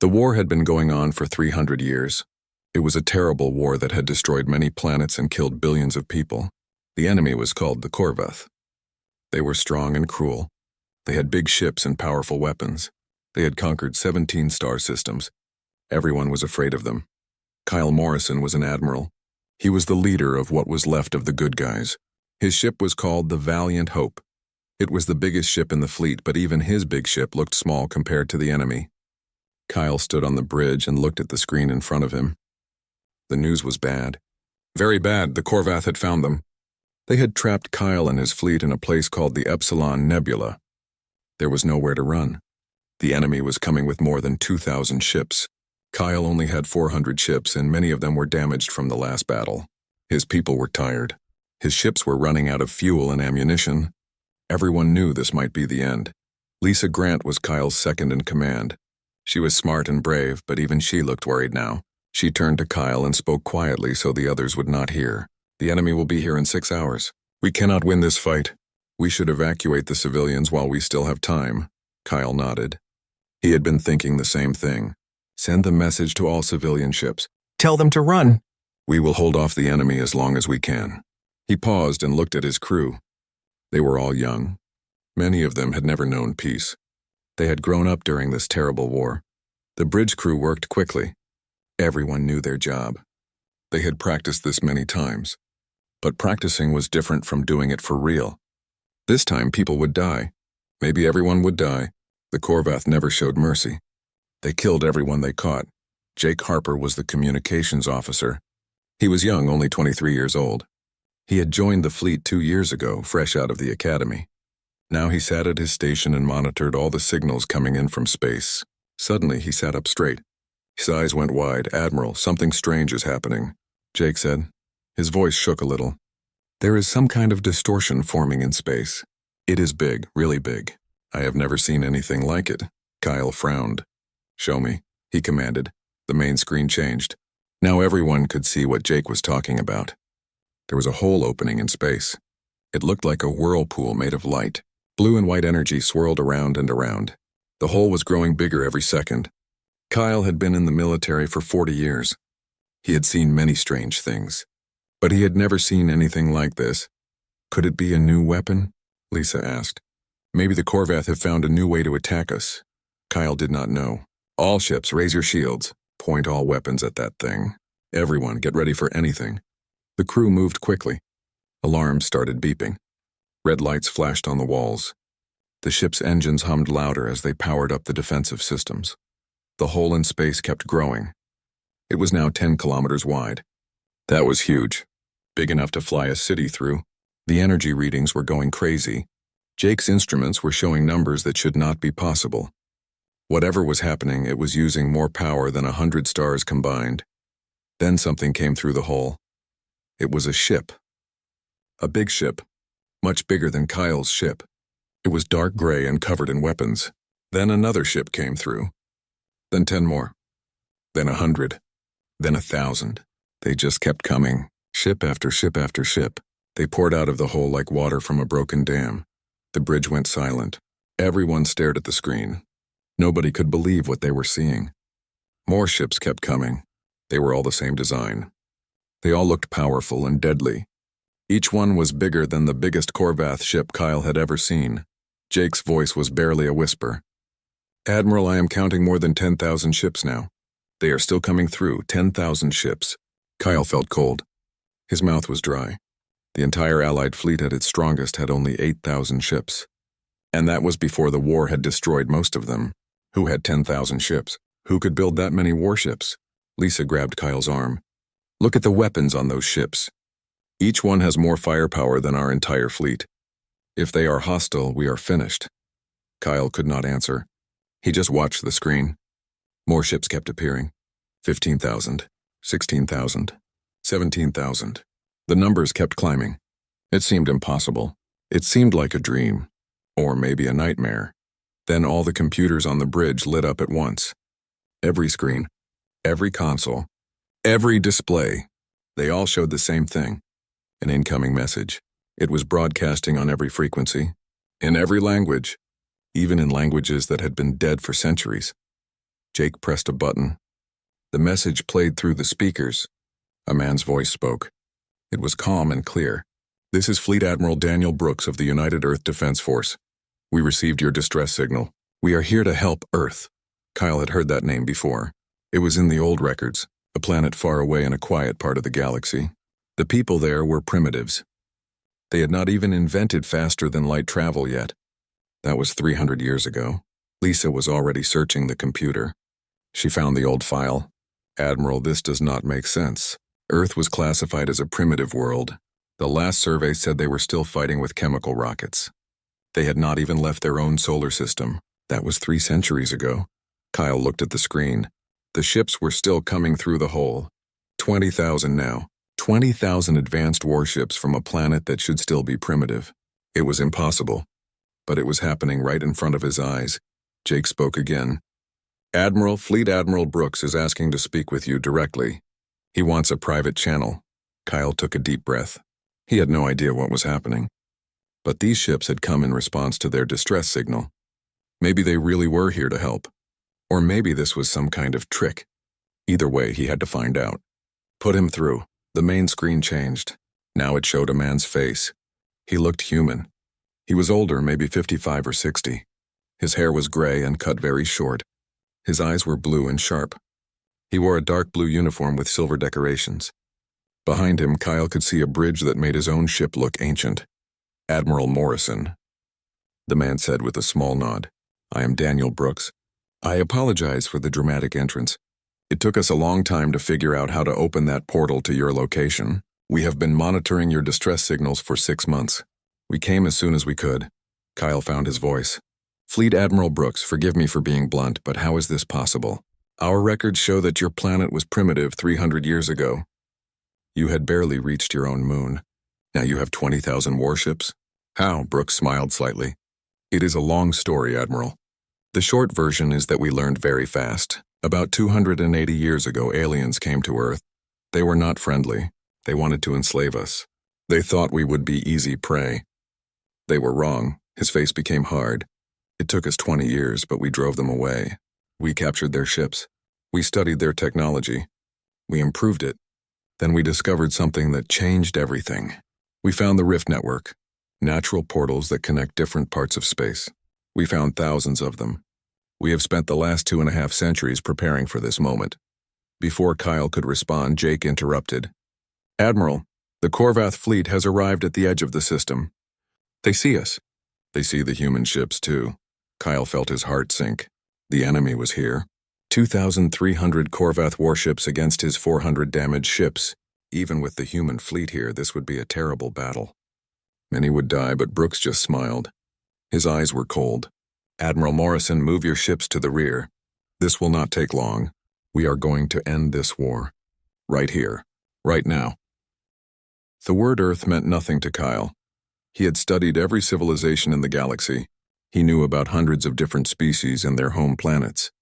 The war had been going on for 300 years. It was a terrible war that had destroyed many planets and killed billions of people. The enemy was called the Corvath. They were strong and cruel. They had big ships and powerful weapons. They had conquered 17 star systems. Everyone was afraid of them. Kyle Morrison was an admiral. He was the leader of what was left of the good guys. His ship was called the Valiant Hope. It was the biggest ship in the fleet, but even his big ship looked small compared to the enemy. Kyle stood on the bridge and looked at the screen in front of him. The news was bad. Very bad. The Corvath had found them. They had trapped Kyle and his fleet in a place called the Epsilon Nebula. There was nowhere to run. The enemy was coming with more than 2,000 ships. Kyle only had 400 ships, and many of them were damaged from the last battle. His people were tired. His ships were running out of fuel and ammunition. Everyone knew this might be the end. Lisa Grant was Kyle's second in command. She was smart and brave, but even she looked worried now. She turned to Kyle and spoke quietly so the others would not hear. The enemy will be here in 6 hours. We cannot win this fight. We should evacuate the civilians while we still have time. Kyle nodded. He had been thinking the same thing. Send the message to all civilian ships. Tell them to run. We will hold off the enemy as long as we can. He paused and looked at his crew. They were all young. Many of them had never known peace. They had grown up during this terrible war. The bridge crew worked quickly. Everyone knew their job. They had practiced this many times. But practicing was different from doing it for real. This time people would die. Maybe everyone would die. The Corvath never showed mercy. They killed everyone they caught. Jake Harper was the communications officer. He was young, only 23 years old. He had joined the fleet 2 years ago, fresh out of the academy. Now he sat at his station and monitored all the signals coming in from space. Suddenly he sat up straight. His eyes went wide. Admiral, something strange is happening, Jake said. His voice shook a little. There is some kind of distortion forming in space. It is big, really big. I have never seen anything like it. Kyle frowned. Show me, he commanded. The main screen changed. Now everyone could see what Jake was talking about. There was a hole opening in space. It looked like a whirlpool made of light. Blue and white energy swirled around and around. The hole was growing bigger every second. Kyle had been in the military for 40 years. He had seen many strange things. But he had never seen anything like this. Could it be a new weapon? Lisa asked. Maybe the Corvath have found a new way to attack us. Kyle did not know. All ships, raise your shields. Point all weapons at that thing. Everyone, get ready for anything. The crew moved quickly. Alarms started beeping. Red lights flashed on the walls. The ship's engines hummed louder as they powered up the defensive systems. The hole in space kept growing. It was now 10 kilometers wide. That was huge. Big enough to fly a city through. The energy readings were going crazy. Jake's instruments were showing numbers that should not be possible. Whatever was happening, it was using more power than 100 stars combined. Then something came through the hole. It was a ship. A big ship. Much bigger than Kyle's ship. It was dark gray and covered in weapons. Then another ship came through. Then 10 more. Then 100. Then 1,000. They just kept coming. Ship after ship after ship. They poured out of the hole like water from a broken dam. The bridge went silent. Everyone stared at the screen. Nobody could believe what they were seeing. More ships kept coming. They were all the same design. They all looked powerful and deadly. Each one was bigger than the biggest Corvath ship Kyle had ever seen. Jake's voice was barely a whisper. Admiral, I am counting more than 10,000 ships now. They are still coming through, 10,000 ships. Kyle felt cold. His mouth was dry. The entire Allied fleet at its strongest had only 8,000 ships. And that was before the war had destroyed most of them. Who had 10,000 ships? Who could build that many warships? Lisa grabbed Kyle's arm. Look at the weapons on those ships. Each one has more firepower than our entire fleet. If they are hostile, we are finished. Kyle could not answer. He just watched the screen. More ships kept appearing. 15,000, 16,000, 17,000. The numbers kept climbing. It seemed impossible. It seemed like a dream. Or maybe a nightmare. Then all the computers on the bridge lit up at once. Every screen, every console, every display. They all showed the same thing. An incoming message. It was broadcasting on every frequency, in every language, even in languages that had been dead for centuries. Jake pressed a button. The message played through the speakers. A man's voice spoke. It was calm and clear. "This is Fleet Admiral Daniel Brooks of the United Earth Defense Force. We received your distress signal. We are here to help Earth." Kyle had heard that name before. It was in the old records, a planet far away in a quiet part of the galaxy. The people there were primitives. They had not even invented faster-than-light travel yet. That was 300 years ago. Lisa was already searching the computer. She found the old file. "Admiral, this does not make sense. Earth was classified as a primitive world. The last survey said they were still fighting with chemical rockets. They had not even left their own solar system. That was 3 centuries ago." Kyle looked at the screen. The ships were still coming through the hole. 20,000 now. 20,000 advanced warships from a planet that should still be primitive. It was impossible. But it was happening right in front of his eyes. Jake spoke again. "Admiral, Fleet Admiral Brooks is asking to speak with you directly. He wants a private channel." Kyle took a deep breath. He had no idea what was happening. But these ships had come in response to their distress signal. Maybe they really were here to help. Or maybe this was some kind of trick. Either way, he had to find out. "Put him through." The main screen changed. Now it showed a man's face. He looked human. He was older, maybe 55 or 60. His hair was gray and cut very short. His eyes were blue and sharp. He wore a dark blue uniform with silver decorations. Behind him, Kyle could see a bridge that made his own ship look ancient. "Admiral Morrison," the man said with a small nod. "I am Daniel Brooks. I apologize for the dramatic entrance. It took us a long time to figure out how to open that portal to your location. We have been monitoring your distress signals for 6 months. We came as soon as we could." Kyle found his voice. "Fleet Admiral Brooks, forgive me for being blunt, but how is this possible? Our records show that your planet was primitive 300 years ago. You had barely reached your own moon. Now you have 20,000 warships? How?" Brooks smiled slightly. "It is a long story, Admiral. The short version is that we learned very fast. About 280 years ago, aliens came to Earth. They were not friendly. They wanted to enslave us. They thought we would be easy prey. They were wrong." His face became hard. "It took us 20 years, but we drove them away. We captured their ships. We studied their technology. We improved it. Then we discovered something that changed everything. We found the Rift Network, natural portals that connect different parts of space. We found thousands of them. We have spent the last 2.5 centuries preparing for this moment." Before Kyle could respond, Jake interrupted. "Admiral, the Korvath fleet has arrived at the edge of the system. They see us. They see the human ships, too." Kyle felt his heart sink. The enemy was here. 2,300 Korvath warships against his 400 damaged ships. Even with the human fleet here, this would be a terrible battle. Many would die, but Brooks just smiled. His eyes were cold. "Admiral Morrison, move your ships to the rear. This will not take long. We are going to end this war. Right here. Right now." The word Earth meant nothing to Kyle. He had studied every civilization in the galaxy. He knew about hundreds of different species and their home planets.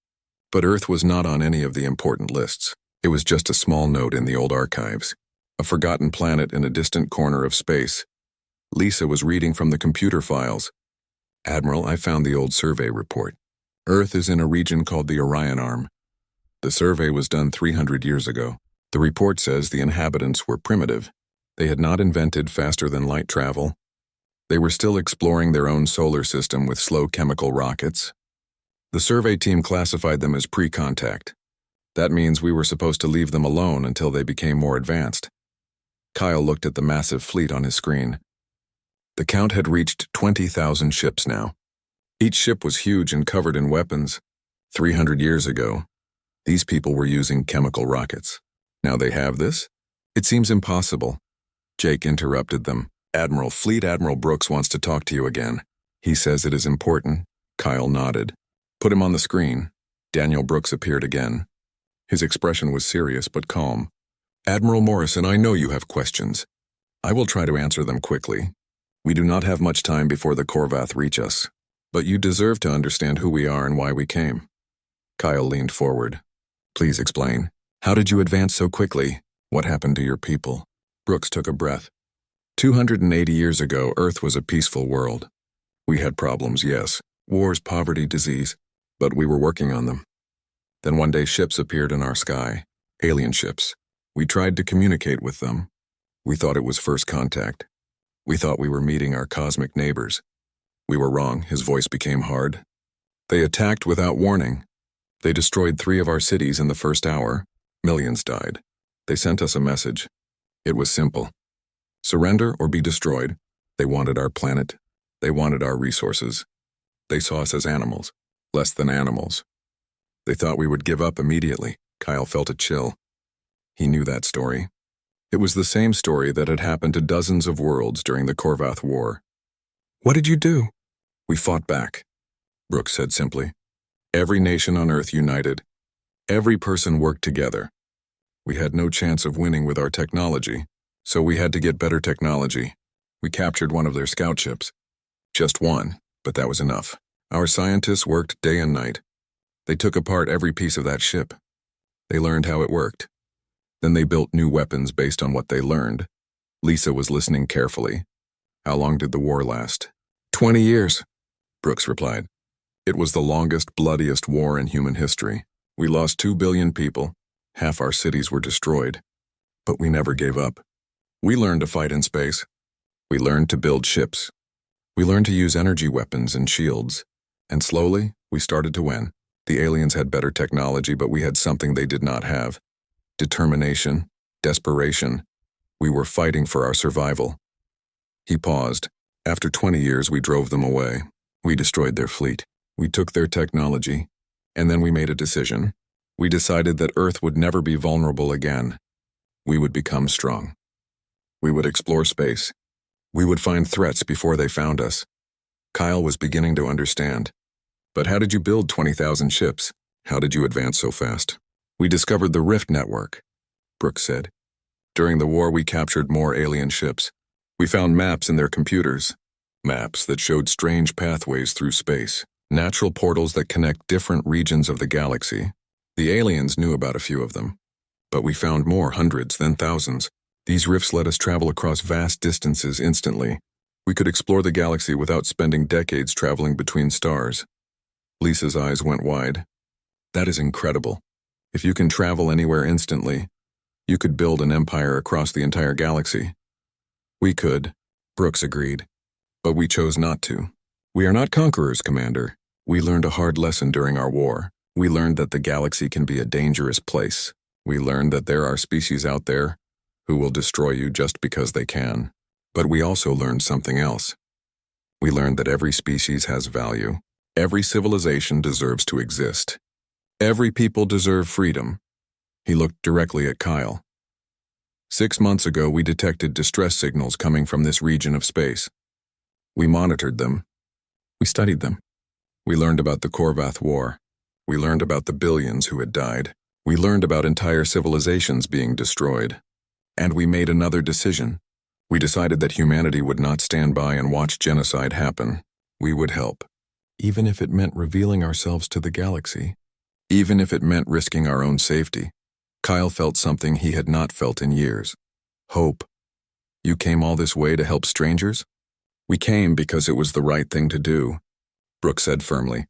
But Earth was not on any of the important lists. It was just a small note in the old archives. A forgotten planet in a distant corner of space. Lisa was reading from the computer files. "Admiral, I found the old survey report. Earth is in a region called the Orion Arm. The survey was done 300 years ago. The report says the inhabitants were primitive. They had not invented faster-than-light travel. They were still exploring their own solar system with slow chemical rockets. The survey team classified them as pre-contact. That means we were supposed to leave them alone until they became more advanced." Kyle looked at the massive fleet on his screen. The count had reached 20,000 ships now. Each ship was huge and covered in weapons. 300 years ago, these people were using chemical rockets. Now they have this? It seems impossible. Jake interrupted them. "Admiral, Fleet Admiral Brooks wants to talk to you again. He says it is important." Kyle nodded. "Put him on the screen." Daniel Brooks appeared again. His expression was serious but calm. "Admiral Morrison, I know you have questions. I will try to answer them quickly. We do not have much time before the Korvath reach us, but you deserve to understand who we are and why we came." Kyle leaned forward. "Please explain. How did you advance so quickly? What happened to your people?" Brooks took a breath. 280 years ago, Earth was a peaceful world. We had problems, yes. Wars, poverty, disease. But we were working on them. Then one day ships appeared in our sky, alien ships. We tried to communicate with them. We thought it was first contact. We thought we were meeting our cosmic neighbors. We were wrong. His voice became hard. They attacked without warning. They destroyed 3 of our cities in the first hour. Millions died. They sent us a message. It was simple. Surrender or be destroyed. They wanted our planet. They wanted our resources. They saw us as animals, less than animals. They thought we would give up immediately. Kyle felt a chill. He knew that story. It was the same story that had happened to dozens of worlds during the Korvath War. What did you do? We fought back, Brooks said simply. Every nation on Earth united. Every person worked together. We had no chance of winning with our technology, so we had to get better technology. We captured one of their scout ships. Just one, but that was enough. Our scientists worked day and night. They took apart every piece of that ship. They learned how it worked. Then they built new weapons based on what they learned. Lisa was listening carefully. How long did the war last? 20 years, Brooks replied. It was the longest, bloodiest war in human history. We lost 2 billion people. Half our cities were destroyed. But we never gave up. We learned to fight in space. We learned to build ships. We learned to use energy weapons and shields. And slowly, we started to win. The aliens had better technology, but we had something they did not have. Determination, desperation. We were fighting for our survival. He paused. After 20 years, we drove them away. We destroyed their fleet. We took their technology. And then we made a decision. We decided that Earth would never be vulnerable again. We would become strong. We would explore space. We would find threats before they found us. Kyle was beginning to understand. But how did you build 20,000 ships? How did you advance so fast? We discovered the Rift Network, Brooks said. During the war, we captured more alien ships. We found maps in their computers. Maps that showed strange pathways through space. Natural portals that connect different regions of the galaxy. The aliens knew about a few of them. But we found more, hundreds, then thousands. These rifts let us travel across vast distances instantly. We could explore the galaxy without spending decades traveling between stars. Lisa's eyes went wide. That is incredible. If you can travel anywhere instantly, you could build an empire across the entire galaxy. We could, Brooks agreed. But we chose not to. We are not conquerors, Commander. We learned a hard lesson during our war. We learned that the galaxy can be a dangerous place. We learned that there are species out there who will destroy you just because they can. But we also learned something else. We learned that every species has value. Every civilization deserves to exist. Every people deserve freedom. He looked directly at Kyle. 6 months ago, we detected distress signals coming from this region of space. We monitored them. We studied them. We learned about the Korvath War. We learned about the billions who had died. We learned about entire civilizations being destroyed. And we made another decision. We decided that humanity would not stand by and watch genocide happen. We would help. Even if it meant revealing ourselves to the galaxy. Even if it meant risking our own safety. Kyle felt something he had not felt in years. Hope. You came all this way to help strangers? We came because it was the right thing to do, Brooks said firmly.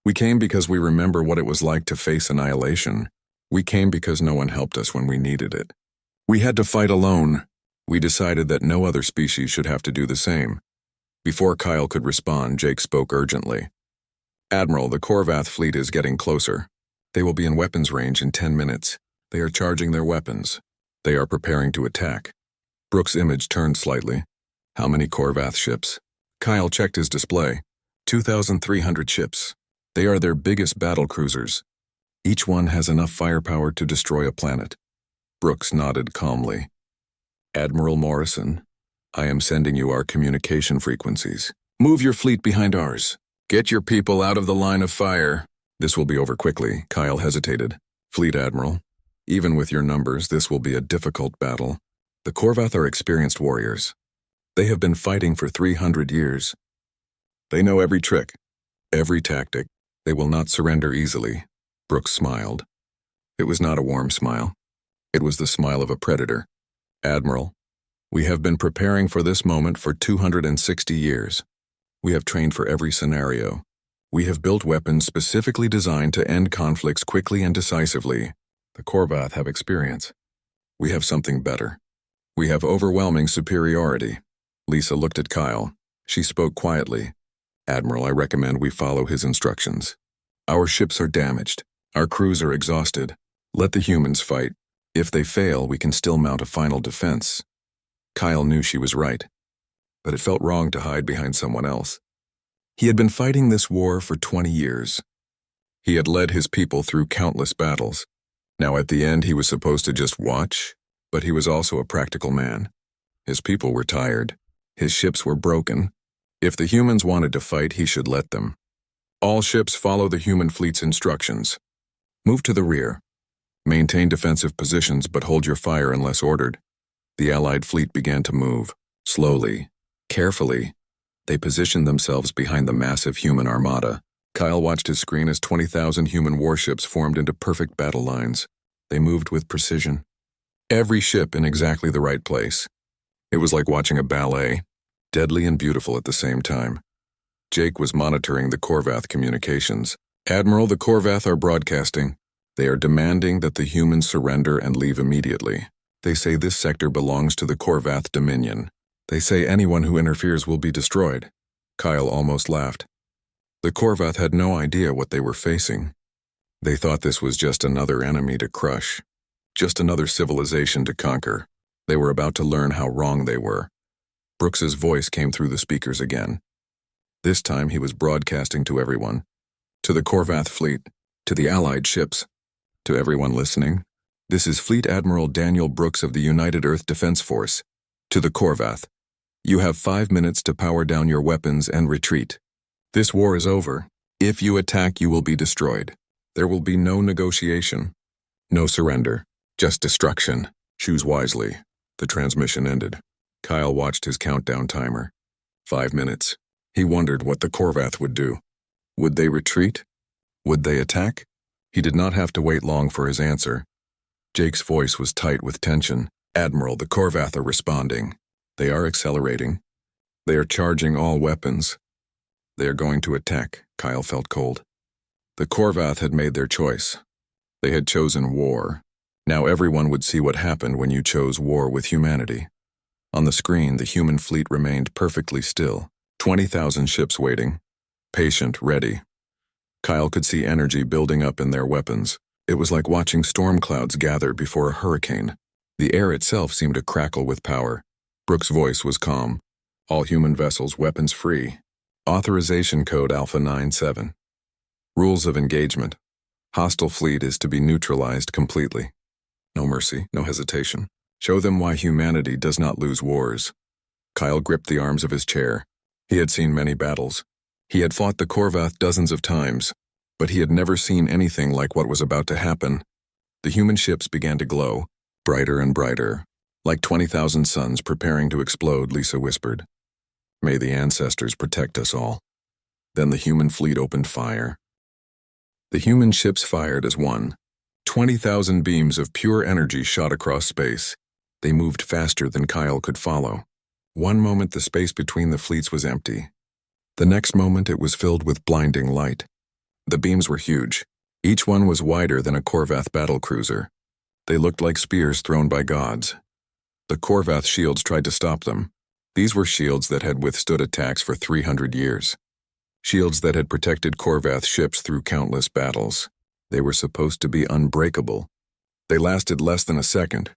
We came because we remember what it was like to face annihilation. We came because no one helped us when we needed it. We had to fight alone. We decided that no other species should have to do the same. Before Kyle could respond, Jake spoke urgently. Admiral, the Korvath fleet is getting closer. They will be in weapons range in 10 minutes. They are charging their weapons. They are preparing to attack. Brooks' image turned slightly. How many Korvath ships? Kyle checked his display. 2,300 ships. They are their biggest battle cruisers. Each one has enough firepower to destroy a planet. Brooks nodded calmly. Admiral Morrison, I am sending you our communication frequencies. Move your fleet behind ours. Get your people out of the line of fire. This will be over quickly, Kyle hesitated. Fleet Admiral, even with your numbers, this will be a difficult battle. The Korvath are experienced warriors. They have been fighting for 300 years. They know every trick, every tactic. They will not surrender easily. Brooks smiled. It was not a warm smile. It was the smile of a predator. Admiral, we have been preparing for this moment for 260 years. We have trained for every scenario. We have built weapons specifically designed to end conflicts quickly and decisively. The Korvath have experience. We have something better. We have overwhelming superiority. Lisa looked at Kyle. She spoke quietly. Admiral, I recommend we follow his instructions. Our ships are damaged. Our crews are exhausted. Let the humans fight. If they fail, we can still mount a final defense. Kyle knew she was right, but it felt wrong to hide behind someone else. He had been fighting this war for 20 years. He had led his people through countless battles. Now at the end he was supposed to just watch, but he was also a practical man. His people were tired. His ships were broken. If the humans wanted to fight, he should let them. All ships follow the human fleet's instructions. Move to the rear. Maintain defensive positions, but hold your fire unless ordered. The Allied fleet began to move. Slowly, carefully. They positioned themselves behind the massive human armada. Kyle watched his screen as 20,000 human warships formed into perfect battle lines. They moved with precision. Every ship in exactly the right place. It was like watching a ballet, deadly and beautiful at the same time. Jake was monitoring the Korvath communications. Admiral, the Korvath are broadcasting. They are demanding that the humans surrender and leave immediately. They say this sector belongs to the Korvath Dominion. They say anyone who interferes will be destroyed. Kyle almost laughed. The Korvath had no idea what they were facing. They thought this was just another enemy to crush, just another civilization to conquer. They were about to learn how wrong they were. Brooks's voice came through the speakers again. This time he was broadcasting to everyone. To the Korvath fleet, to the Allied ships, to everyone listening. This is Fleet Admiral Daniel Brooks of the United Earth Defense Force. To the Korvath. You have 5 minutes to power down your weapons and retreat. This war is over. If you attack, you will be destroyed. There will be no negotiation. No surrender. Just destruction. Choose wisely. The transmission ended. Kyle watched his countdown timer. 5 minutes. He wondered what the Korvath would do. Would they retreat? Would they attack? He did not have to wait long for his answer. Jake's voice was tight with tension. Admiral, the Korvath are responding. They are accelerating. They are charging all weapons. They are going to attack. Kyle felt cold. The Korvath had made their choice. They had chosen war. Now everyone would see what happened when you chose war with humanity. On the screen, the human fleet remained perfectly still. 20,000 ships waiting. Patient, ready. Kyle could see energy building up in their weapons. It was like watching storm clouds gather before a hurricane. The air itself seemed to crackle with power. Brooks' voice was calm. All human vessels weapons free. Authorization code Alpha 97. Rules of engagement. Hostile fleet is to be neutralized completely. No mercy, no hesitation. Show them why humanity does not lose wars. Kyle gripped the arms of his chair. He had seen many battles. He had fought the Korvath dozens of times, but he had never seen anything like what was about to happen. The human ships began to glow, brighter and brighter. Like 20,000 suns preparing to explode, Lisa whispered. May the ancestors protect us all. Then the human fleet opened fire. The human ships fired as one. 20,000 beams of pure energy shot across space. They moved faster than Kyle could follow. One moment the space between the fleets was empty. The next moment it was filled with blinding light. The beams were huge. Each one was wider than a Korvath battlecruiser. They looked like spears thrown by gods. The Korvath shields tried to stop them. These were shields that had withstood attacks for 300 years. Shields that had protected Korvath ships through countless battles. They were supposed to be unbreakable. They lasted less than a second.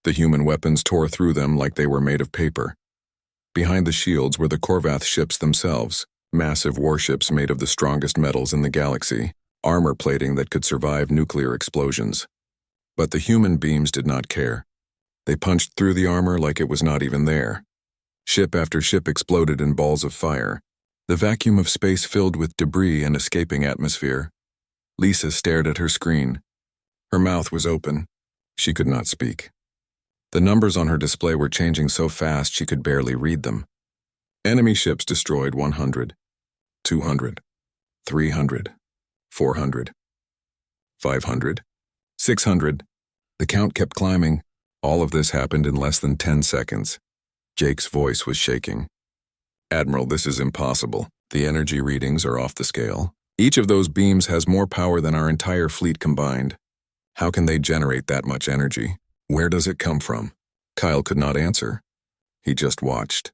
The human weapons tore through them like they were made of paper. Behind the shields were the Korvath ships themselves, massive warships made of the strongest metals in the galaxy, armor plating that could survive nuclear explosions. But the human beams did not care. They punched through the armor like it was not even there. Ship after ship exploded in balls of fire. The vacuum of space filled with debris and escaping atmosphere. Lisa stared at her screen. Her mouth was open. She could not speak. The numbers on her display were changing so fast she could barely read them. Enemy ships destroyed 100, 200, 300, 400, 500, 600. The count kept climbing. All of this happened in less than 10 seconds. Jake's voice was shaking. Admiral, this is impossible. The energy readings are off the scale. Each of those beams has more power than our entire fleet combined. How can they generate that much energy? Where does it come from? Kyle could not answer. He just watched.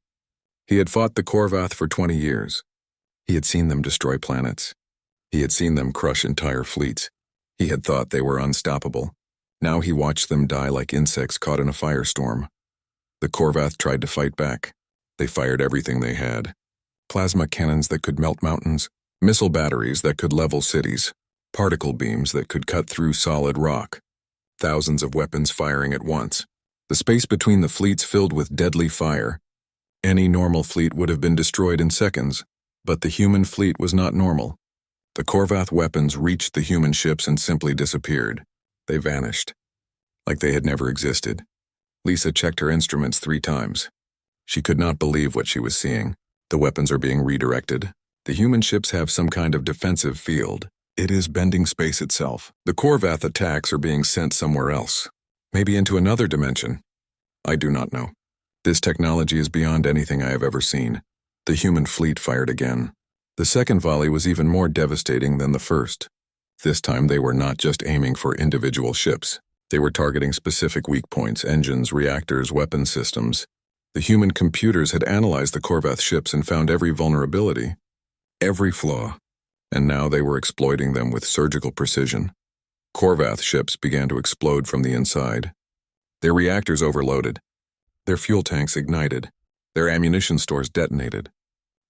He had fought the Korvath for 20 years. He had seen them destroy planets. He had seen them crush entire fleets. He had thought they were unstoppable. Now he watched them die like insects caught in a firestorm. The Korvath tried to fight back. They fired everything they had. Plasma cannons that could melt mountains, missile batteries that could level cities, particle beams that could cut through solid rock. Thousands of weapons firing at once. The space between the fleets filled with deadly fire. Any normal fleet would have been destroyed in seconds, but the human fleet was not normal. The Korvath weapons reached the human ships and simply disappeared. They vanished, like they had never existed. Lisa checked her instruments 3 times. She could not believe what she was seeing. The weapons are being redirected. The human ships have some kind of defensive field. It is bending space itself. The Korvath attacks are being sent somewhere else. Maybe into another dimension. I do not know. This technology is beyond anything I have ever seen. The human fleet fired again. The second volley was even more devastating than the first. This time they were not just aiming for individual ships. They were targeting specific weak points, engines, reactors, weapon systems. The human computers had analyzed the Korvath ships and found every vulnerability, every flaw, and now they were exploiting them with surgical precision. Korvath ships began to explode from the inside. Their reactors overloaded. Their fuel tanks ignited. Their ammunition stores detonated.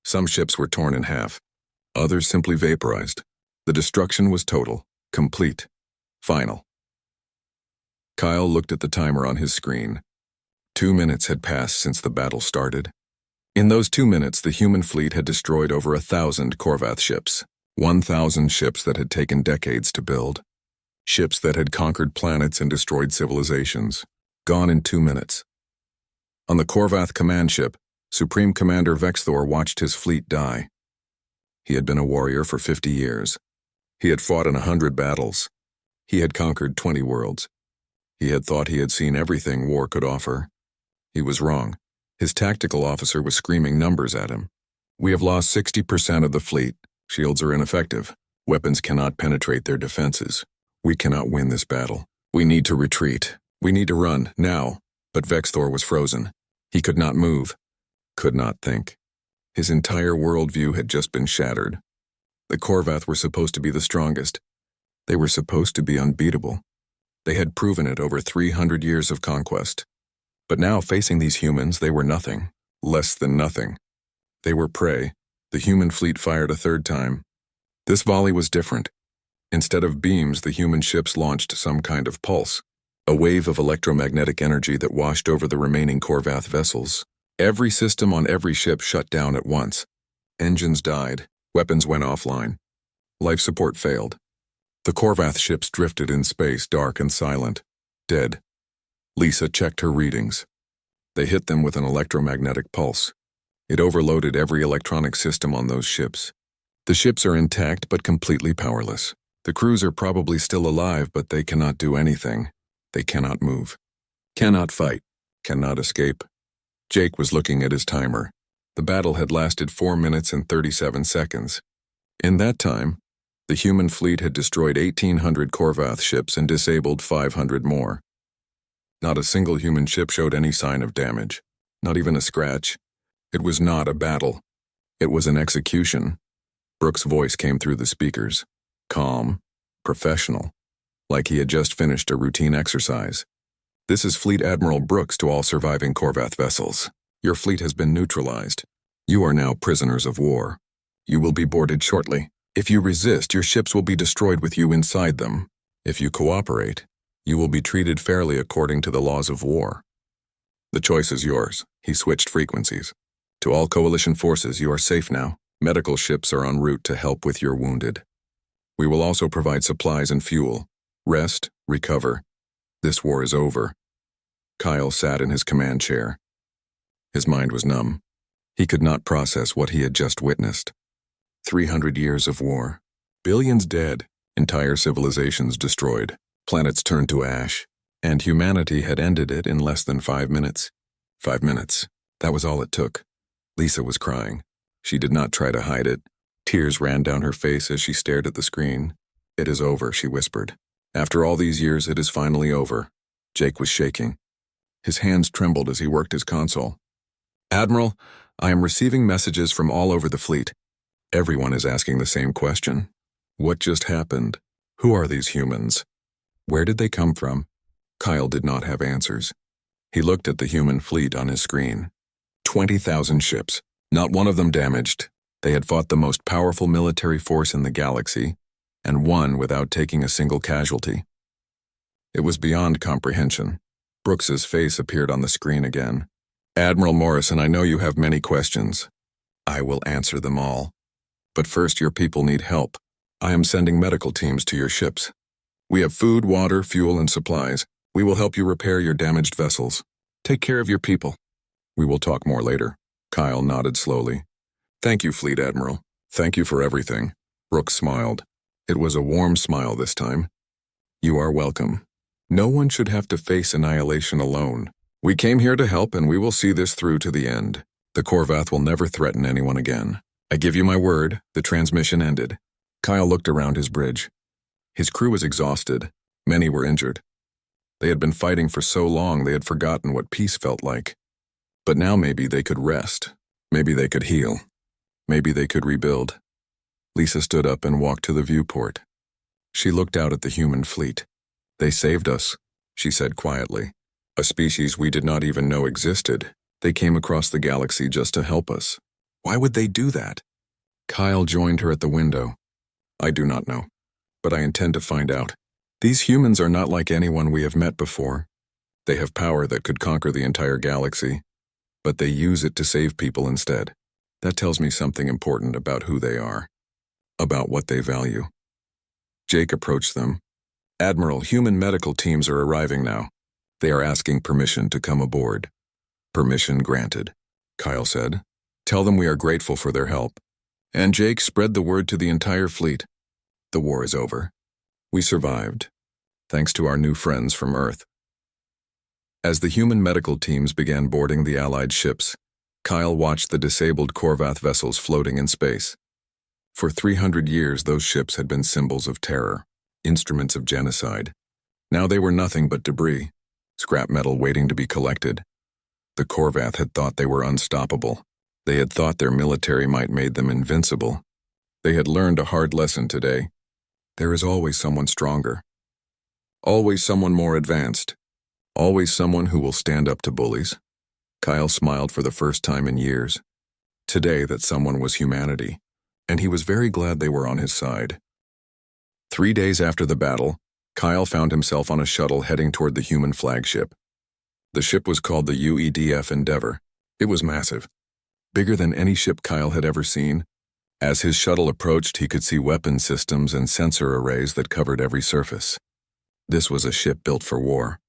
Some ships were torn in half. Others simply vaporized. The destruction was total, complete, final. Kyle looked at the timer on his screen. 2 minutes had passed since the battle started. In those 2 minutes, the human fleet had destroyed over 1,000 Korvath ships. 1,000 ships that had taken decades to build. Ships that had conquered planets and destroyed civilizations. Gone in 2 minutes. On the Korvath command ship, Supreme Commander Vexthor watched his fleet die. He had been a warrior for 50 years. He had fought in 100 battles. He had conquered 20 worlds. He had thought he had seen everything war could offer. He was wrong. His tactical officer was screaming numbers at him. We have lost 60% of the fleet. Shields are ineffective. Weapons cannot penetrate their defenses. We cannot win this battle. We need to retreat. We need to run, now. But Vexthor was frozen. He could not move. Could not think. His entire worldview had just been shattered. The Korvath were supposed to be the strongest. They were supposed to be unbeatable. They had proven it over 300 years of conquest. But now, facing these humans, they were nothing. Less than nothing. They were prey. The human fleet fired a 3rd time. This volley was different. Instead of beams, the human ships launched some kind of pulse. A wave of electromagnetic energy that washed over the remaining Korvath vessels. Every system on every ship shut down at once. Engines died. Weapons went offline. Life support failed. The Korvath ships drifted in space, dark and silent. Dead. Lisa checked her readings. They hit them with an electromagnetic pulse. It overloaded every electronic system on those ships. The ships are intact but completely powerless. The crews are probably still alive, but they cannot do anything. They cannot move. Cannot fight. Cannot escape. Jake was looking at his timer. The battle had lasted 4 minutes and 37 seconds. In that time, the human fleet had destroyed 1,800 Korvath ships and disabled 500 more. Not a single human ship showed any sign of damage. Not even a scratch. It was not a battle. It was an execution. Brooks' voice came through the speakers. Calm. Professional. Like he had just finished a routine exercise. This is Fleet Admiral Brooks to all surviving Korvath vessels. Your fleet has been neutralized. You are now prisoners of war. You will be boarded shortly. If you resist, your ships will be destroyed with you inside them. If you cooperate, you will be treated fairly according to the laws of war. The choice is yours. He switched frequencies. To all coalition forces, you are safe now. Medical ships are en route to help with your wounded. We will also provide supplies and fuel. Rest, recover. This war is over. Kyle sat in his command chair. His mind was numb. He could not process what he had just witnessed. 300 years of war. Billions dead. Entire civilizations destroyed. Planets turned to ash. And humanity had ended it in less than 5 minutes. 5 minutes. That was all it took. Lisa was crying. She did not try to hide it. Tears ran down her face as she stared at the screen. "It is over," she whispered. "After all these years, it is finally over." Jake was shaking. His hands trembled as he worked his console. "Admiral, I am receiving messages from all over the fleet. Everyone is asking the same question. What just happened? Who are these humans? Where did they come from?" Kyle did not have answers. He looked at the human fleet on his screen. 20,000 ships, not one of them damaged. They had fought the most powerful military force in the galaxy, and won without taking a single casualty. It was beyond comprehension. Brooks's face appeared on the screen again. "Admiral Morrison, I know you have many questions. I will answer them all. But first, your people need help. I am sending medical teams to your ships. We have food, water, fuel, and supplies. We will help you repair your damaged vessels. Take care of your people. We will talk more later." Kyle nodded slowly. "Thank you, Fleet Admiral. Thank you for everything." Brooks smiled. It was a warm smile this time. "You are welcome. No one should have to face annihilation alone. We came here to help, and we will see this through to the end. The Corvath will never threaten anyone again. I give you my word." The transmission ended. Kyle looked around his bridge. His crew was exhausted. Many were injured. They had been fighting for so long they had forgotten what peace felt like. But now maybe they could rest. Maybe they could heal. Maybe they could rebuild. Lisa stood up and walked to the viewport. She looked out at the human fleet. "They saved us," she said quietly. "A species we did not even know existed. They came across the galaxy just to help us. Why would they do that?" Kyle joined her at the window. "I do not know, but I intend to find out. These humans are not like anyone we have met before. They have power that could conquer the entire galaxy, but they use it to save people instead. That tells me something important about who they are, about what they value." Jake approached them. "Admiral, human medical teams are arriving now. They are asking permission to come aboard." "Permission granted," Kyle said. "Tell them we are grateful for their help." And Jake spread the word to the entire fleet. "The war is over. We survived, thanks to our new friends from Earth." As the human medical teams began boarding the Allied ships, Kyle watched the disabled Corvath vessels floating in space. For 300 years, those ships had been symbols of terror, instruments of genocide. Now they were nothing but debris, scrap metal waiting to be collected. The Corvath had thought they were unstoppable. They had thought their military might made them invincible. They had learned a hard lesson today. There is always someone stronger. Always someone more advanced. Always someone who will stand up to bullies. Kyle smiled for the first time in years. Today that someone was humanity, and he was very glad they were on his side. 3 days after the battle, Kyle found himself on a shuttle heading toward the human flagship. The ship was called the UEDF Endeavor. It was massive, bigger than any ship Kyle had ever seen. As his shuttle approached, he could see weapon systems and sensor arrays that covered every surface. This was a ship built for war,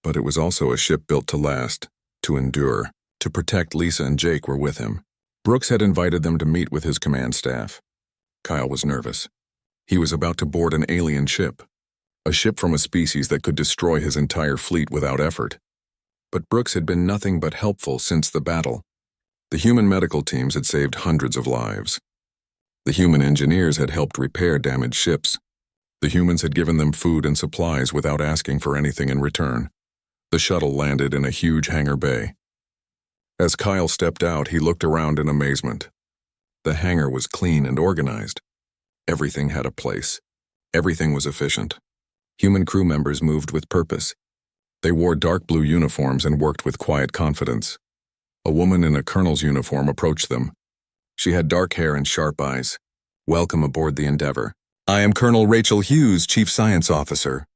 but it was also a ship built to last, to endure, to protect. Lisa and Jake were with him. Brooks had invited them to meet with his command staff. Kyle was nervous. He was about to board an alien ship, a ship from a species that could destroy his entire fleet without effort. But Brooks had been nothing but helpful since the battle. The human medical teams had saved hundreds of lives. The human engineers had helped repair damaged ships. The humans had given them food and supplies without asking for anything in return. The shuttle landed in a huge hangar bay. As Kyle stepped out, he looked around in amazement. The hangar was clean and organized. Everything had a place. Everything was efficient. Human crew members moved with purpose. They wore dark blue uniforms and worked with quiet confidence. A woman in a colonel's uniform approached them. She had dark hair and sharp eyes. "Welcome aboard the Endeavor. I am Colonel Rachel Hughes, Chief Science Officer.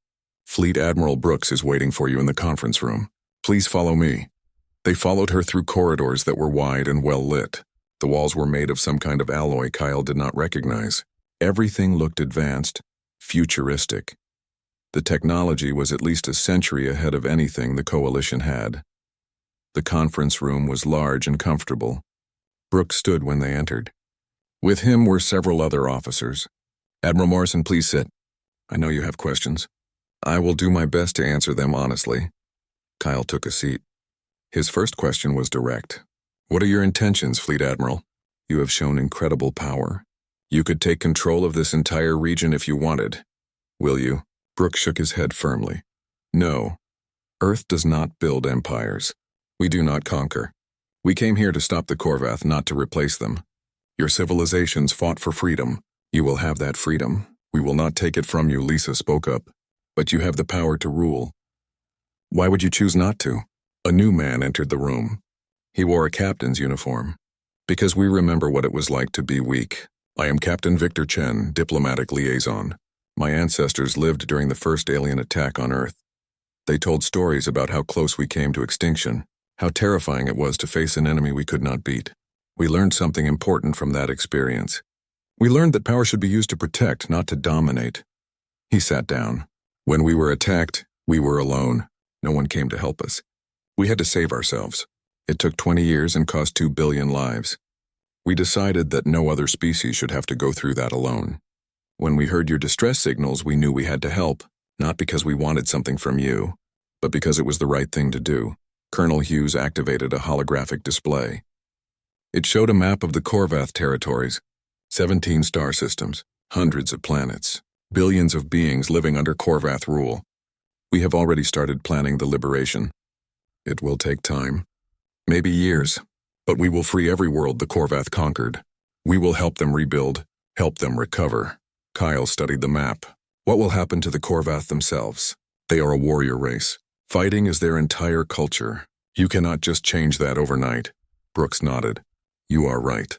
Fleet Admiral Brooks is waiting for you in the conference room. Please follow me." They followed her through corridors that were wide and well lit. The walls were made of some kind of alloy Kyle did not recognize. Everything looked advanced, futuristic. The technology was at least a century ahead of anything the Coalition had. The conference room was large and comfortable. Brooks stood when they entered. With him were several other officers. "Admiral Morrison, please sit. I know you have questions. I will do my best to answer them honestly." Kyle took a seat. His first question was direct. What are your intentions, Fleet Admiral? You have shown incredible power. You could take control of this entire region if you wanted. Will you? Brooks shook his head firmly. No. Earth does not build empires. We do not conquer. We came here to stop the Korvath, not to replace them. Your civilizations fought for freedom. You will have that freedom. We will not take it from you, Lisa spoke up. But you have the power to rule. Why would you choose not to? A new man entered the room. He wore a captain's uniform. Because we remember what it was like to be weak. I am Captain Victor Chen, diplomatic liaison. My ancestors lived during the first alien attack on Earth. They told stories about how close we came to extinction, how terrifying it was to face an enemy we could not beat. We learned something important from that experience. We learned that power should be used to protect, not to dominate. He sat down. When we were attacked, we were alone. No one came to help us. We had to save ourselves. It took 20 years and cost 2 billion lives. We decided that no other species should have to go through that alone. When we heard your distress signals, we knew we had to help, not because we wanted something from you, but because it was the right thing to do. Colonel Hughes activated a holographic display. It showed a map of the Korvath territories, 17 star systems, hundreds of planets, billions of beings living under Korvath rule. We have already started planning the liberation. It will take time, maybe years, but we will free every world the Korvath conquered. We will help them rebuild, help them recover. Kyle studied the map. What will happen to the Korvath themselves? They are a warrior race. Fighting is their entire culture. You cannot just change that overnight. Brooks nodded. You are right.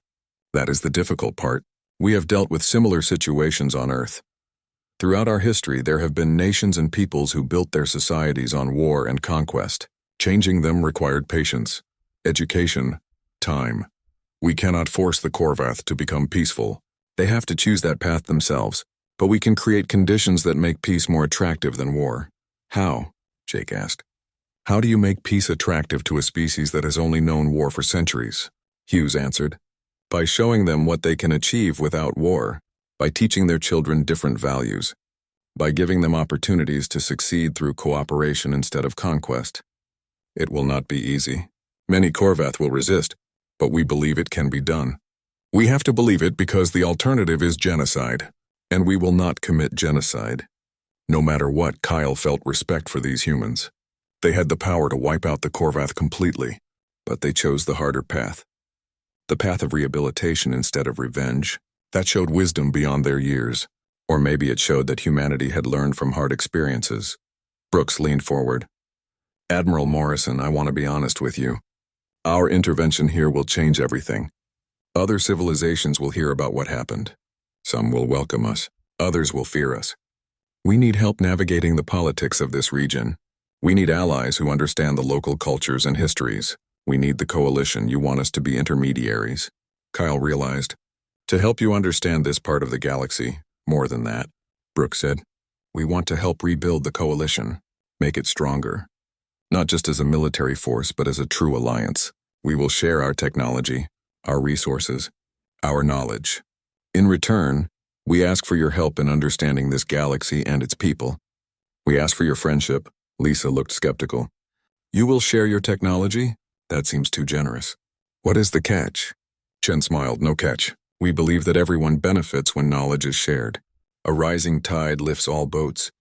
That is the difficult part. We have dealt with similar situations on Earth. Throughout our history, there have been nations and peoples who built their societies on war and conquest. Changing them required patience, education, time. We cannot force the Korvath to become peaceful. They have to choose that path themselves. But we can create conditions that make peace more attractive than war. How? Jake asked. How do you make peace attractive to a species that has only known war for centuries? Hughes answered. By showing them what they can achieve without war. By teaching their children different values. By giving them opportunities to succeed through cooperation instead of conquest. It will not be easy. Many Korvath will resist, but we believe it can be done. We have to believe it because the alternative is genocide, and we will not commit genocide. No matter what, Kyle felt respect for these humans. They had the power to wipe out the Korvath completely, but they chose the harder path. The path of rehabilitation instead of revenge. That showed wisdom beyond their years. Or maybe it showed that humanity had learned from hard experiences. Brooks leaned forward. Admiral Morrison, I want to be honest with you. Our intervention here will change everything. Other civilizations will hear about what happened. Some will welcome us. Others will fear us. We need help navigating the politics of this region. We need allies who understand the local cultures and histories. We need the coalition. You want us to be intermediaries. Kyle realized. To help you understand this part of the galaxy, more than that, Brooks said, we want to help rebuild the coalition, make it stronger. Not just as a military force, but as a true alliance. We will share our technology, our resources, our knowledge. In return, we ask for your help in understanding this galaxy and its people. We ask for your friendship. Lisa looked skeptical. You will share your technology? That seems too generous. What is the catch? Chen smiled. No catch. We believe that everyone benefits when knowledge is shared. A rising tide lifts all boats.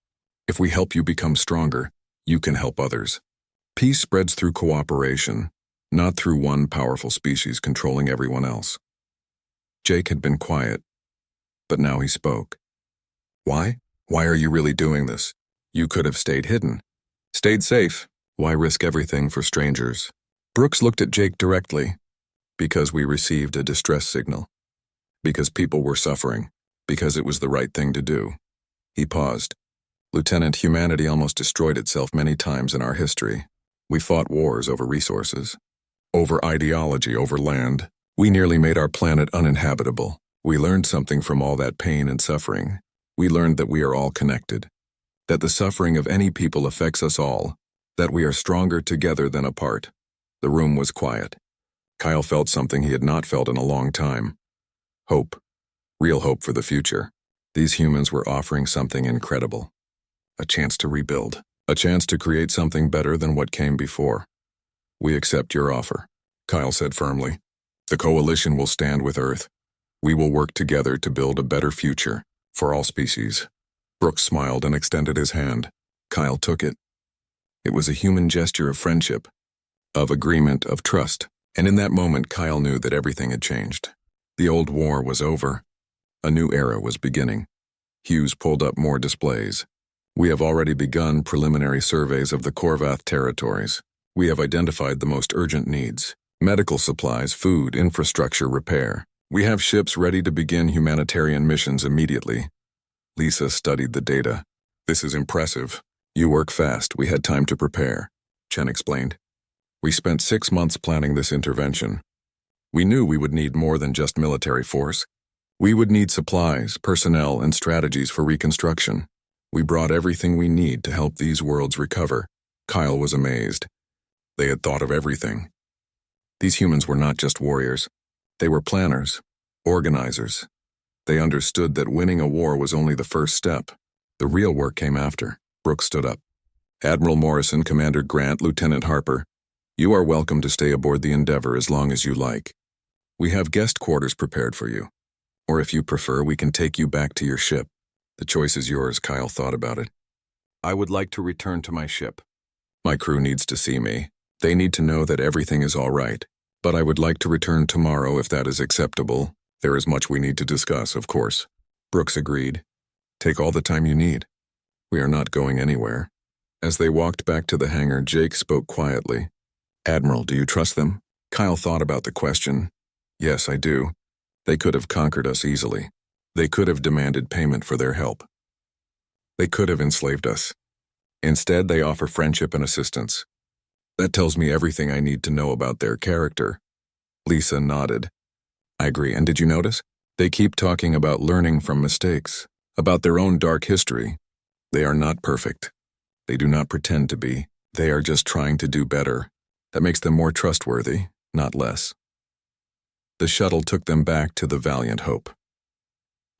If we help you become stronger, you can help others. Peace spreads through cooperation, not through one powerful species controlling everyone else. Jake had been quiet, but now he spoke. Why? Why are you really doing this? You could have stayed hidden. Stayed safe. Why risk everything for strangers? Brooks looked at Jake directly. Because we received a distress signal. Because people were suffering. Because it was the right thing to do. He paused. Lieutenant, humanity almost destroyed itself many times in our history. We fought wars over resources. Over ideology, over land. We nearly made our planet uninhabitable. We learned something from all that pain and suffering. We learned that we are all connected. That the suffering of any people affects us all. That we are stronger together than apart. The room was quiet. Kyle felt something he had not felt in a long time. Hope. Real hope for the future. These humans were offering something incredible. A chance to rebuild. A chance to create something better than what came before. We accept your offer. Kyle said firmly. The coalition will stand with Earth. We will work together to build a better future for all species. Brooks smiled and extended his hand. Kyle took it. It was a human gesture of friendship, of agreement, of trust. And in that moment, Kyle knew that everything had changed. The old war was over. A new era was beginning. Hughes pulled up more displays. We have already begun preliminary surveys of the Korvath territories. We have identified the most urgent needs: medical supplies, food, infrastructure, repair. We have ships ready to begin humanitarian missions immediately. Lisa studied the data. This is impressive. You work fast. We had time to prepare, Chen explained. We spent 6 months planning this intervention. We knew we would need more than just military force. We would need supplies, personnel, and strategies for reconstruction. We brought everything we need to help these worlds recover. Kyle was amazed. They had thought of everything. These humans were not just warriors. They were planners, organizers. They understood that winning a war was only the first step. The real work came after. Brooks stood up. Admiral Morrison, Commander Grant, Lieutenant Harper, you are welcome to stay aboard the Endeavor as long as you like. We have guest quarters prepared for you. Or if you prefer, we can take you back to your ship. The choice is yours. Kyle thought about it. I would like to return to my ship. My crew needs to see me. They need to know that everything is all right. But I would like to return tomorrow if that is acceptable. There is much we need to discuss, of course. Brooks agreed. Take all the time you need. We are not going anywhere. As they walked back to the hangar, Jake spoke quietly. Admiral, do you trust them? Kyle thought about the question. Yes, I do. They could have conquered us easily. They could have demanded payment for their help. They could have enslaved us. Instead, they offer friendship and assistance. That tells me everything I need to know about their character. Lisa nodded. I agree, and did you notice? They keep talking about learning from mistakes, about their own dark history. They are not perfect. They do not pretend to be. They are just trying to do better. That makes them more trustworthy, not less. The shuttle took them back to the Valiant Hope.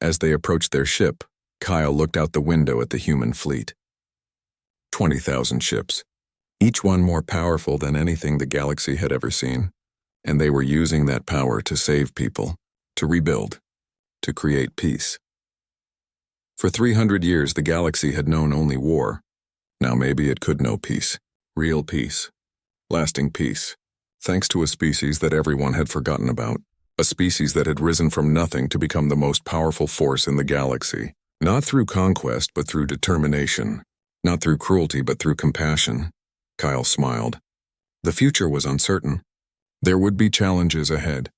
As they approached their ship, Kyle looked out the window at the human fleet. 20,000 ships, each one more powerful than anything the galaxy had ever seen, and they were using that power to save people, to rebuild, to create peace. For 300 years, the galaxy had known only war. Now maybe it could know peace, real peace, lasting peace, thanks to a species that everyone had forgotten about, a species that had risen from nothing to become the most powerful force in the galaxy, not through conquest but through determination, not through cruelty but through compassion. Kyle smiled. The future was uncertain. There would be challenges ahead.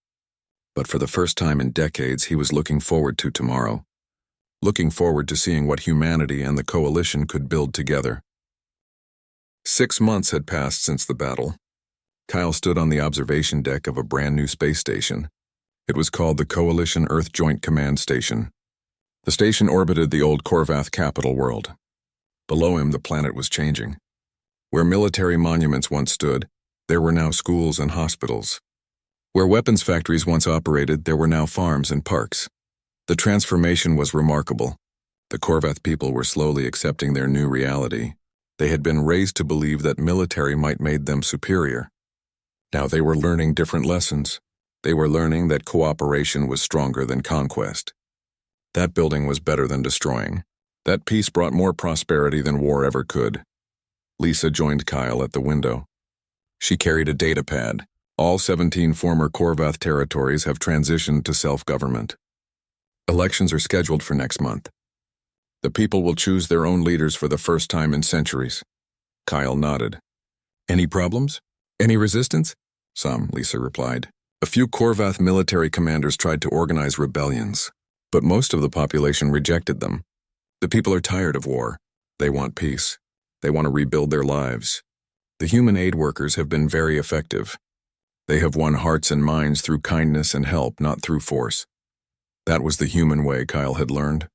But for the first time in decades, he was looking forward to tomorrow, looking forward to seeing what humanity and the coalition could build together. 6 months had passed since the battle. Kyle stood on the observation deck of a brand new space station. It was called the Coalition Earth Joint Command Station. The station orbited the old Korvath capital world. Below him, the planet was changing. Where military monuments once stood, there were now schools and hospitals. Where weapons factories once operated, there were now farms and parks. The transformation was remarkable. The Korvath people were slowly accepting their new reality. They had been raised to believe that military might make them superior. Now they were learning different lessons. They were learning that cooperation was stronger than conquest. That building was better than destroying. That peace brought more prosperity than war ever could. Lisa joined Kyle at the window. She carried a data pad. All 17 former Korvath territories have transitioned to self-government. Elections are scheduled for next month. The people will choose their own leaders for the first time in centuries. Kyle nodded. Any problems? Any resistance? Some, Lisa replied. A few Korvath military commanders tried to organize rebellions, but most of the population rejected them. The people are tired of war. They want peace. They want to rebuild their lives. The human aid workers have been very effective. They have won hearts and minds through kindness and help, not through force. That was the human way, Kyle had learned.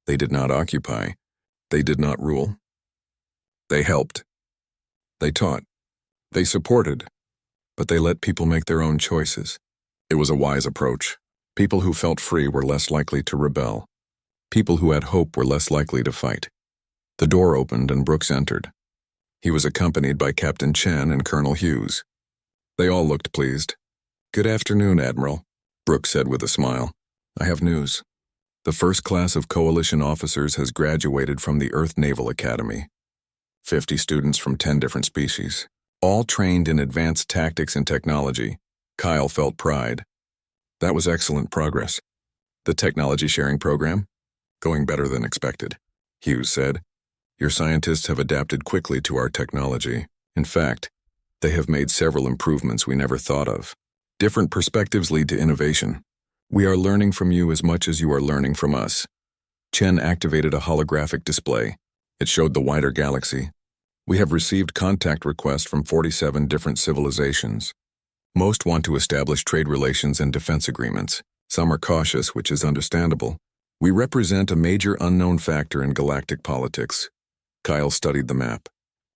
They did not occupy. They did not rule. They helped. They taught. They supported. But they let people make their own choices. It was a wise approach. People who felt free were less likely to rebel. People who had hope were less likely to fight. The door opened and Brooks entered. He was accompanied by Captain Chen and Colonel Hughes. They all looked pleased. "Good afternoon, Admiral," Brooks said with a smile. "I have news. The first class of Coalition officers has graduated from the Earth Naval Academy. 50 students from 10 different species, all trained in advanced tactics and technology." Kyle felt pride. That was excellent progress. "The technology sharing program? Going better than expected," Hughes said. "Your scientists have adapted quickly to our technology. In fact, they have made several improvements we never thought of. Different perspectives lead to innovation. We are learning from you as much as you are learning from us." Chen activated a holographic display. It showed the wider galaxy. "We have received contact requests from 47 different civilizations. Most want to establish trade relations and defense agreements. Some are cautious, which is understandable. We represent a major unknown factor in galactic politics." Kyle studied the map.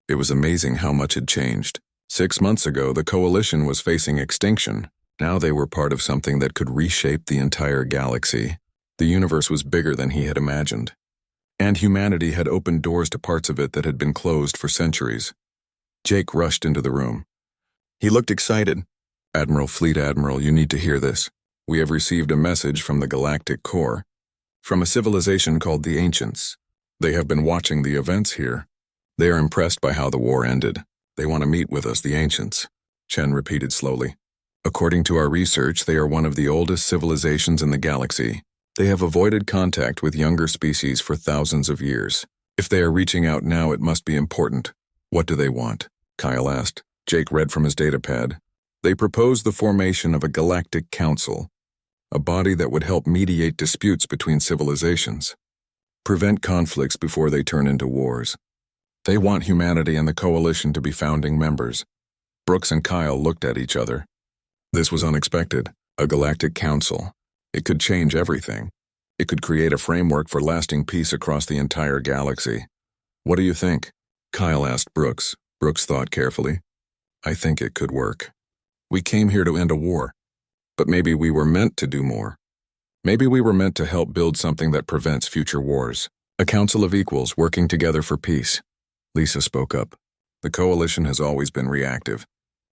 It was amazing how much had changed. 6 months ago, the Coalition was facing extinction. Now they were part of something that could reshape the entire galaxy. The universe was bigger than he had imagined. And humanity had opened doors to parts of it that had been closed for centuries. Jake rushed into the room. He looked excited. Fleet Admiral, you need to hear this. We have received a message from the Galactic Core, from a civilization called the Ancients. They have been watching the events here. They are impressed by how the war ended. They want to meet with us, the Ancients," Chen repeated slowly. "According to our research, they are one of the oldest civilizations in the galaxy. They have avoided contact with younger species for thousands of years. If they are reaching out now, it must be important. What do they want?" Kyle asked. Jake read from his datapad. "They propose the formation of a galactic council, a body that would help mediate disputes between civilizations, prevent conflicts before they turn into wars. They want humanity and the Coalition to be founding members." Brooks and Kyle looked at each other. This was unexpected. A galactic council. It could change everything. It could create a framework for lasting peace across the entire galaxy. "What do you think?" Kyle asked Brooks. Brooks thought carefully. "I think it could work. We came here to end a war. But maybe we were meant to do more. Maybe we were meant to help build something that prevents future wars. A council of equals working together for peace." Lisa spoke up. "The Coalition has always been reactive.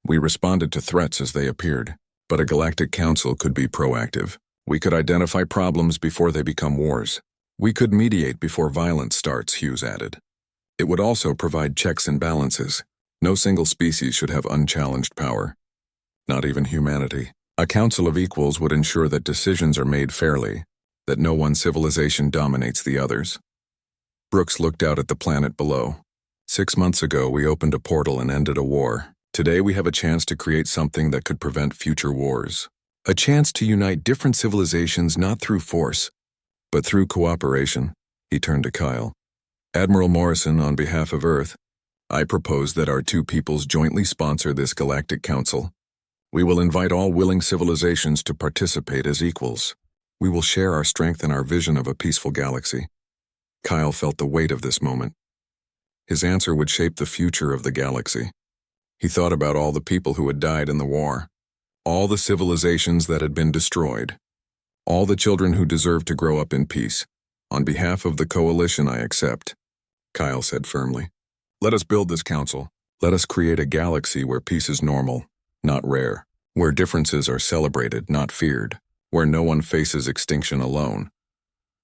We responded to threats as they appeared. But a galactic council could be proactive. We could identify problems before they become wars. We could mediate before violence starts," Hughes added. "It would also provide checks and balances. No single species should have unchallenged power. Not even humanity. A council of equals would ensure that decisions are made fairly, that no one civilization dominates the others." Brooks looked out at the planet below. 6 months ago, we opened a portal and ended a war. Today, we have a chance to create something that could prevent future wars. A chance to unite different civilizations not through force, but through cooperation. He turned to Kyle. "Admiral Morrison, on behalf of Earth, I propose that our two peoples jointly sponsor this galactic council. We will invite all willing civilizations to participate as equals. We will share our strength and our vision of a peaceful galaxy." Kyle felt the weight of this moment. His answer would shape the future of the galaxy. He thought about all the people who had died in the war, all the civilizations that had been destroyed, all the children who deserved to grow up in peace. "On behalf of the Coalition, I accept," Kyle said firmly. "Let us build this council. Let us create a galaxy where peace is normal, not rare, where differences are celebrated, not feared, where no one faces extinction alone."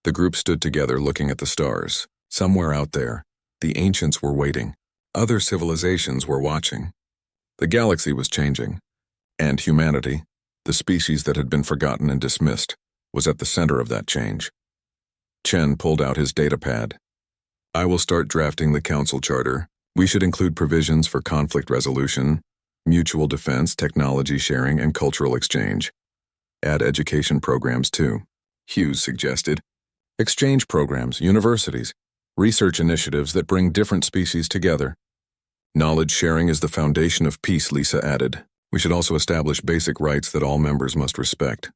The group stood together looking at the stars. Somewhere out there, the Ancients were waiting. Other civilizations were watching. The galaxy was changing, and humanity, the species that had been forgotten and dismissed, was at the center of that change. Chen pulled out his datapad. "I will start drafting the council charter. We should include provisions for conflict resolution, mutual defense, technology sharing, and cultural exchange. Add education programs too," Hughes suggested. "Exchange programs, universities, research initiatives that bring different species together. Knowledge sharing is the foundation of peace," Lisa added. "We should also establish basic rights that all members must respect.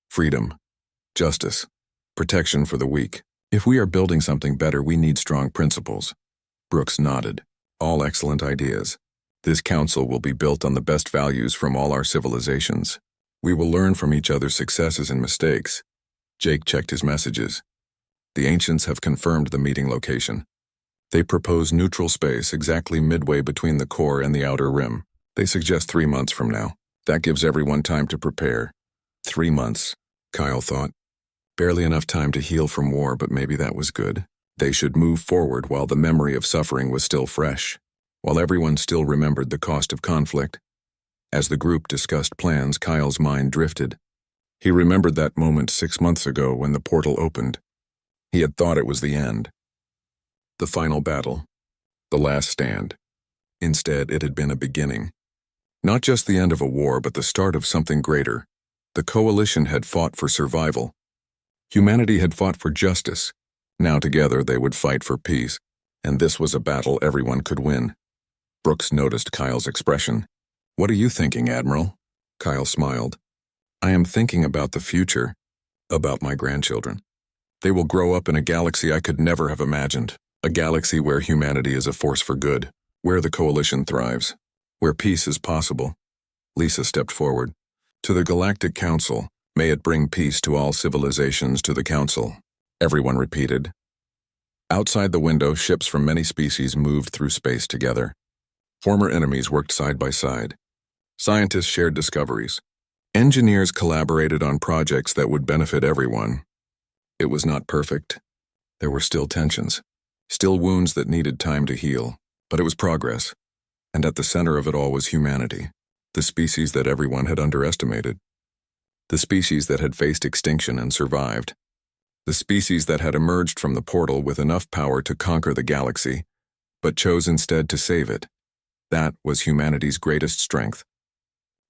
Freedom, justice, protection for the weak. If we are building something better, we need strong principles." Brooks nodded. "All excellent ideas. This council will be built on the best values from all our civilizations. We will learn from each other's successes and mistakes." Jake checked his messages. The Ancients have confirmed the meeting location. They propose neutral space exactly midway between the core and the outer rim. They suggest 3 months from now. That gives everyone time to prepare. 3 months, Kyle thought. Barely enough time to heal from war, but maybe that was good. They should move forward while the memory of suffering was still fresh, while everyone still remembered the cost of conflict. As the group discussed plans, Kyle's mind drifted. He remembered that moment 6 months ago when the portal opened. He had thought it was the end. The final battle. The last stand. Instead, it had been a beginning. Not just the end of a war, but the start of something greater. The coalition had fought for survival. Humanity had fought for justice. Now together they would fight for peace, and this was a battle everyone could win. Brooks noticed Kyle's expression. "What are you thinking, Admiral?" Kyle smiled. "I am thinking about the future, about my grandchildren. They will grow up in a galaxy I could never have imagined, a galaxy where humanity is a force for good, where the coalition thrives, where peace is possible." Lisa stepped forward. "To the Galactic Council, may it bring peace to all civilizations to the Council," everyone repeated. Outside the window, ships from many species moved through space together. Former enemies worked side by side. Scientists shared discoveries. Engineers collaborated on projects that would benefit everyone. It was not perfect. There were still tensions, still wounds that needed time to heal, but it was progress. And at the center of it all was humanity, the species that everyone had underestimated. The species that had faced extinction and survived. The species that had emerged from the portal with enough power to conquer the galaxy, but chose instead to save it. That was humanity's greatest strength.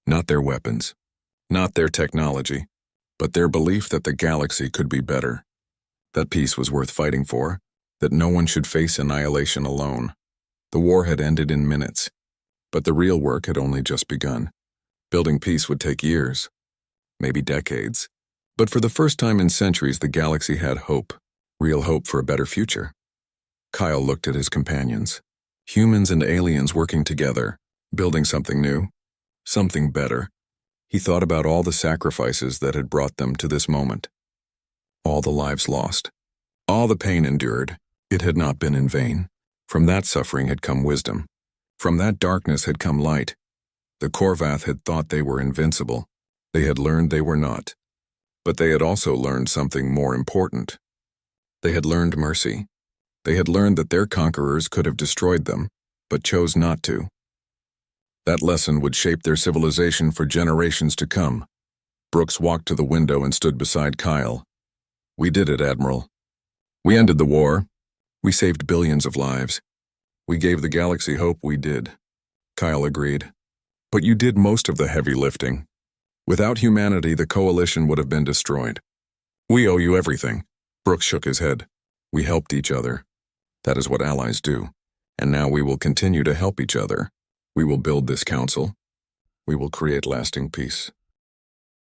Not their weapons, not their technology, but their belief that the galaxy could be better, that peace was worth fighting for, that no one should face annihilation alone. The war had ended in minutes, but the real work had only just begun. Building peace would take years, maybe decades. But for the first time in centuries, the galaxy had hope, real hope for a better future. Kyle looked at his companions. Humans and aliens working together, building something new, something better. He thought about all the sacrifices that had brought them to this moment. All the lives lost, all the pain endured. It had not been in vain. From that suffering had come wisdom. From that darkness had come light. The Korvath had thought they were invincible. They had learned they were not. But they had also learned something more important. They had learned mercy. They had learned that their conquerors could have destroyed them, but chose not to. That lesson would shape their civilization for generations to come. Brooks walked to the window and stood beside Kyle. "We did it, Admiral. We ended the war. We saved billions of lives. We gave the galaxy hope, we did." Kyle agreed. "But you did most of the heavy lifting. Without humanity, the coalition would have been destroyed. We owe you everything." Brooks shook his head. "We helped each other. That is what allies do. And now we will continue to help each other. We will build this council. We will create lasting peace."